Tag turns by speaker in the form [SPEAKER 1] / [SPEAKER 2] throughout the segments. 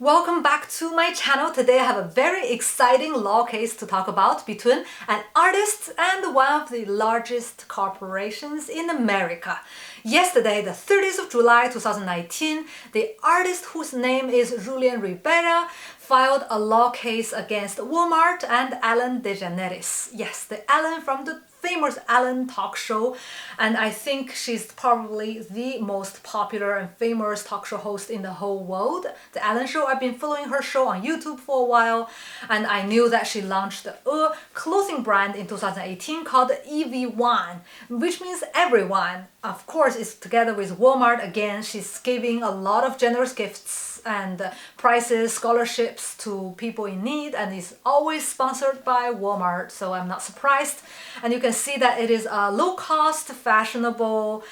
[SPEAKER 1] Welcome back to my channel. Today I have a very exciting law case to talk about between an artist and one of the largest corporations in America. Yesterday, the 30th of July 2019, the artist whose name is Julian Rivera filed a law case against Walmart and Ellen DeGeneres. Yes, the Ellen from the famous Ellen talk show, and I think she's probably the most popular and famous talk show host in the whole world. The Ellen Show, I've been following her show on YouTube for a while, and I knew that she launched a clothing brand in 2018 called EV1, which means everyone. Of course, it's together with Walmart. Again, she's giving a lot of generous gifts and prizes, scholarships to people in need, and is always sponsored by Walmart, so I'm not surprised. And you can see that it is a low-cost, fashionable,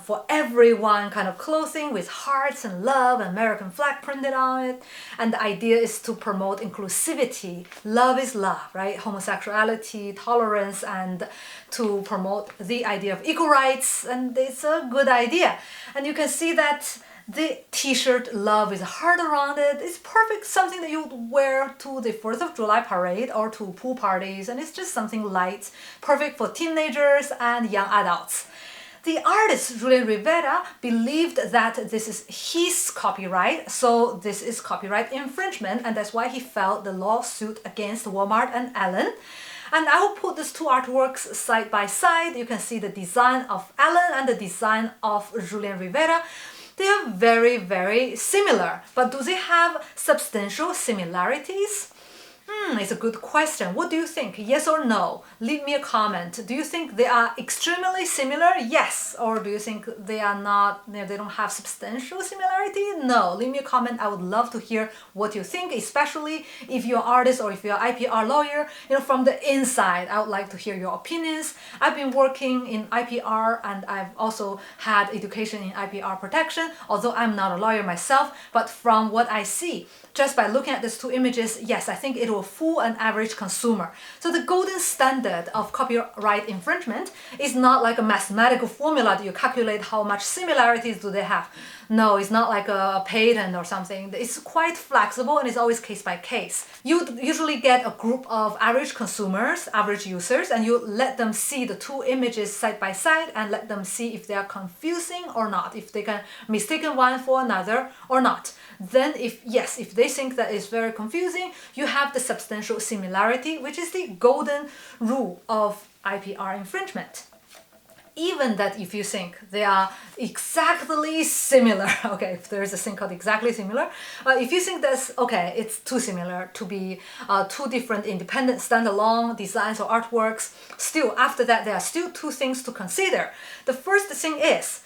[SPEAKER 1] for everyone kind of clothing with hearts and love and American flag printed on it. And the idea is to promote inclusivity. Love is love, right? Homosexuality, tolerance, and to promote the idea of equal rights, and it's a good idea. And you can see that the t-shirt love with a heart around it. It's perfect, something that you would wear to the 4th of July parade or to pool parties, and it's just something light, perfect for teenagers and young adults. The artist Julian Rivera believed that this is his copyright, so this is copyright infringement, and that's why he filed the lawsuit against Walmart and Ellen. And I will put these two artworks side by side. You can see the design of Ellen and the design of Julian Rivera. They are very, very similar, but do they have substantial similarities? It's a good question. What do you think? Yes or no? Leave me a comment. Do you think they are extremely similar? Yes. Or do you think they are not, they don't have substantial similarity? No. Leave me a comment. I would love to hear what you think, especially if you're an artist or if you're an IPR lawyer. From the inside, I would like to hear your opinions. I've been working in IPR, and I've also had education in IPR protection, although I'm not a lawyer myself, but from what I see, just by looking at these two images, yes, I think it will fool an average consumer. So the golden standard of copyright infringement is not like a mathematical formula that you calculate how much similarities do they have. No, it's not like a patent or something. It's quite flexible, and it's always case by case. You usually get a group of average consumers, average users, and you let them see the two images side by side and let them see if they are confusing or not, if they can mistake one for another or not. Then if they think that it's very confusing, you have the substantial similarity, which is the golden rule of IPR infringement. Even that if you think they are exactly similar, okay, if there is a thing called exactly similar, if you think that's, okay, it's too similar to be two different independent standalone designs or artworks, still after that there are still two things to consider. The first thing is,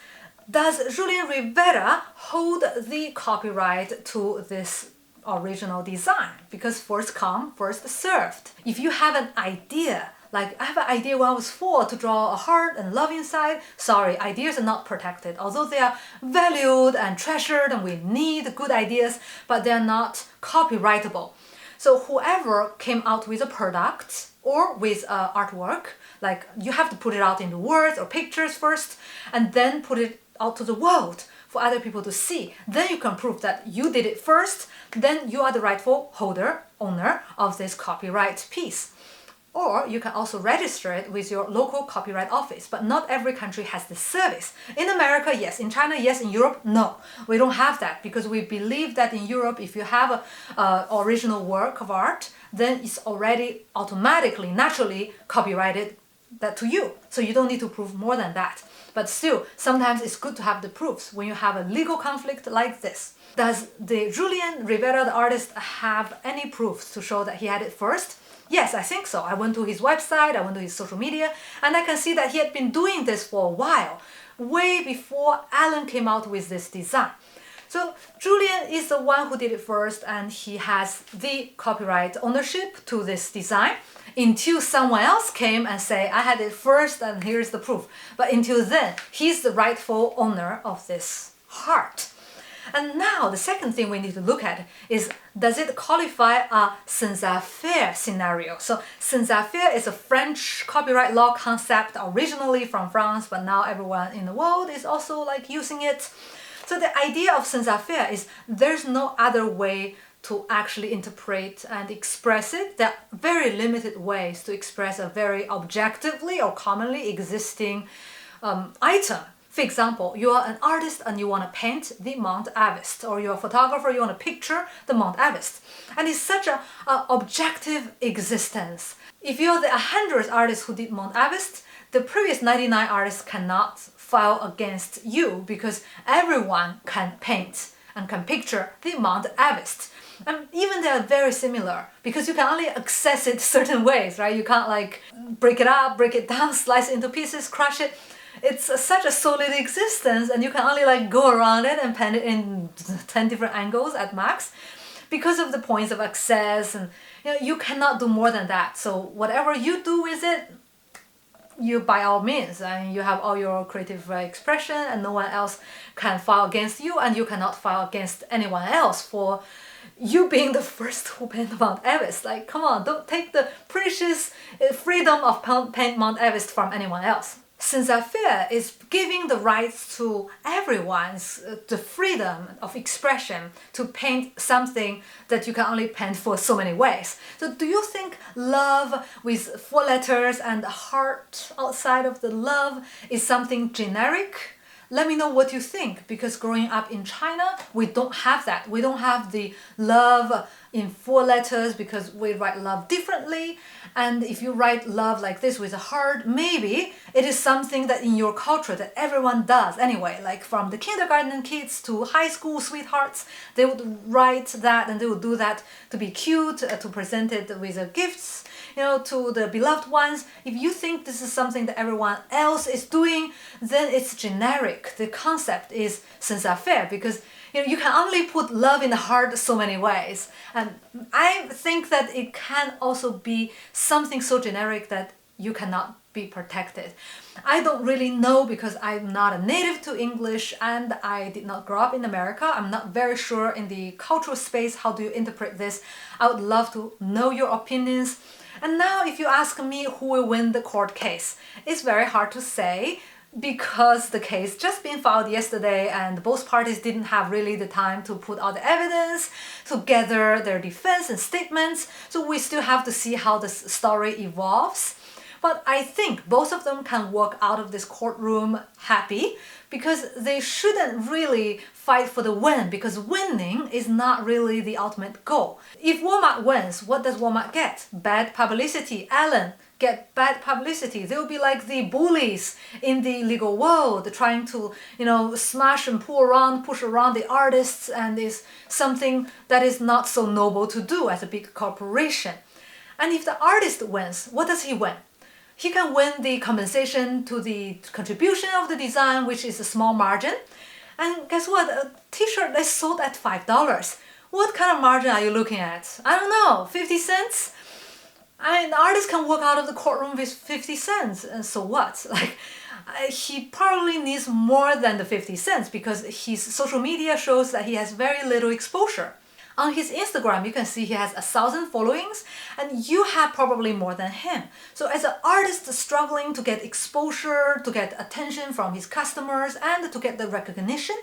[SPEAKER 1] does Julian Rivera hold the copyright to this original design? Because first come, first served. If you have an idea, like I have an idea when I was 4 to draw a heart and love inside, sorry, ideas are not protected. Although they are valued and treasured and we need good ideas, but they're not copyrightable. So whoever came out with a product or with artwork, like you have to put it out into words or pictures first, and then put it out to the world for other people to see. Then you can prove that you did it first, then you are the rightful owner of this copyright piece. Or you can also register it with your local copyright office, but not every country has this service. In America, yes. In China, yes. In Europe, no. We don't have that because we believe that in Europe, if you have an original work of art, then it's already automatically, naturally copyrighted that to you. So you don't need to prove more than that. But still, sometimes it's good to have the proofs when you have a legal conflict like this. Does the Julian Rivera, the artist, have any proofs to show that he had it first? Yes, I think so. I went to his website, I went to his social media, and I can see that he had been doing this for a while, way before Ellen came out with this design. So Julian is the one who did it first, and he has the copyright ownership to this design until someone else came and say, I had it first and here's the proof. But until then, he's the rightful owner of this heart. And now the second thing we need to look at is, does it qualify a sans-affaire scenario? So sans-affaire is a French copyright law concept originally from France, but now everyone in the world is also like using it. So the idea of sans-affaire is there's no other way to actually interpret and express it. There are very limited ways to express a very objectively or commonly existing item. For example, you are an artist and you want to paint the Mount Everest, or you're a photographer, you want to picture the Mount Everest. And it's such a objective existence. If you're the 100th artist who did Mount Everest, the previous 99 artists cannot file against you because everyone can paint and can picture the Mount Everest. And even they are very similar because you can only access it certain ways, right? You can't like break it up, break it down, slice it into pieces, crush it. It's such a solid existence, and you can only like go around it and paint it in 10 different angles at max because of the points of access, and you cannot do more than that. So whatever you do with it, you by all means, and you have all your creative expression, and no one else can file against you, and you cannot file against anyone else for you being the first who paint Mount Everest. Like, come on, don't take the precious freedom of paint Mount Everest from anyone else. Sincere is giving the rights to everyone, the freedom of expression to paint something that you can only paint for so many ways. So do you think love with 4 letters and a heart outside of the love is something generic? Let me know what you think, because growing up in China, we don't have that. We don't have the love in 4 letters because we write love differently. And if you write love like this with a heart, maybe it is something that in your culture that everyone does anyway. Like from the kindergarten kids to high school sweethearts, they would write that and they would do that to be cute, to present it with gifts, to the beloved ones. If you think this is something that everyone else is doing, then it's generic. The concept is sincere because you can only put love in the heart so many ways. And I think that it can also be something so generic that you cannot be protected. I don't really know because I'm not a native to English and I did not grow up in America. I'm not very sure in the cultural space how do you interpret this. I would love to know your opinions. And now if you ask me who will win the court case, it's very hard to say because the case just been filed yesterday and both parties didn't have really the time to put all the evidence, to gather their defense and statements. So we still have to see how this story evolves. But I think both of them can walk out of this courtroom happy because they shouldn't really fight for the win, because winning is not really the ultimate goal. If Walmart wins, what does Walmart get? Bad publicity. Allen get bad publicity. They will be like the bullies in the legal world, trying to, smash and push around the artists, and is something that is not so noble to do as a big corporation. And if the artist wins, what does he win? He can win the compensation to the contribution of the design, which is a small margin. And guess what? A t-shirt is sold at $5. What kind of margin are you looking at? I don't know, 50 cents? The artist can walk out of the courtroom with 50 cents, and so what? He probably needs more than the 50 cents because his social media shows that he has very little exposure. On his Instagram, you can see he has 1,000 followings, and you have probably more than him. So as an artist struggling to get exposure, to get attention from his customers, and to get the recognition,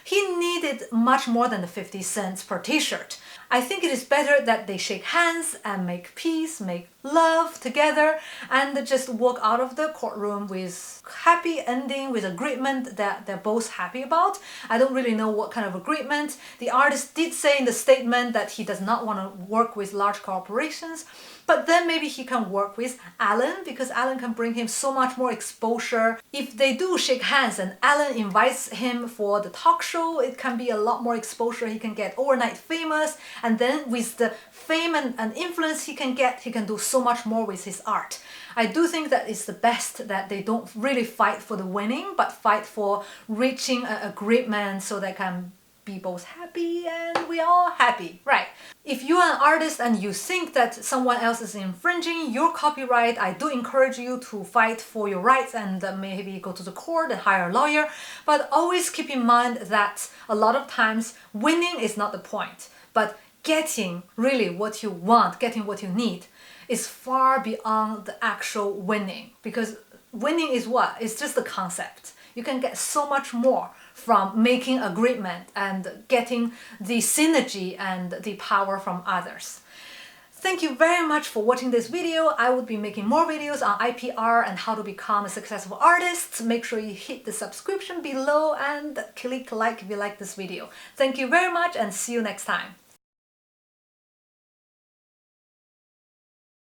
[SPEAKER 1] he needed much more than the 50 cents per t-shirt. I think it is better that they shake hands and make peace, make love together, and just walk out of the courtroom with happy ending, with agreement that they're both happy about. I don't really know what kind of agreement. The artist did say in the statement that he does not want to work with large corporations, but then maybe he can work with Allen because Allen can bring him so much more exposure. If they do shake hands and Allen invites him for the talk show, it can be a lot more exposure. He can get overnight famous, and then with the fame and influence he can get, he can do so much more with his art. I do think that it's the best that they don't really fight for the winning, but fight for reaching an agreement so they can be both happy and we all happy, right? If you are an artist and you think that someone else is infringing your copyright, I do encourage you to fight for your rights and maybe go to the court and hire a lawyer. But always keep in mind that a lot of times winning is not the point, but getting really what you want, getting what you need is far beyond the actual winning, because winning is what? It's just the concept. You can get so much more from making agreement and getting the synergy and the power from others. Thank you very much for watching this video. I will be making more videos on IPR and how to become a successful artist. Make sure you hit the subscription below and click like if you like this video. Thank you very much and see you next time.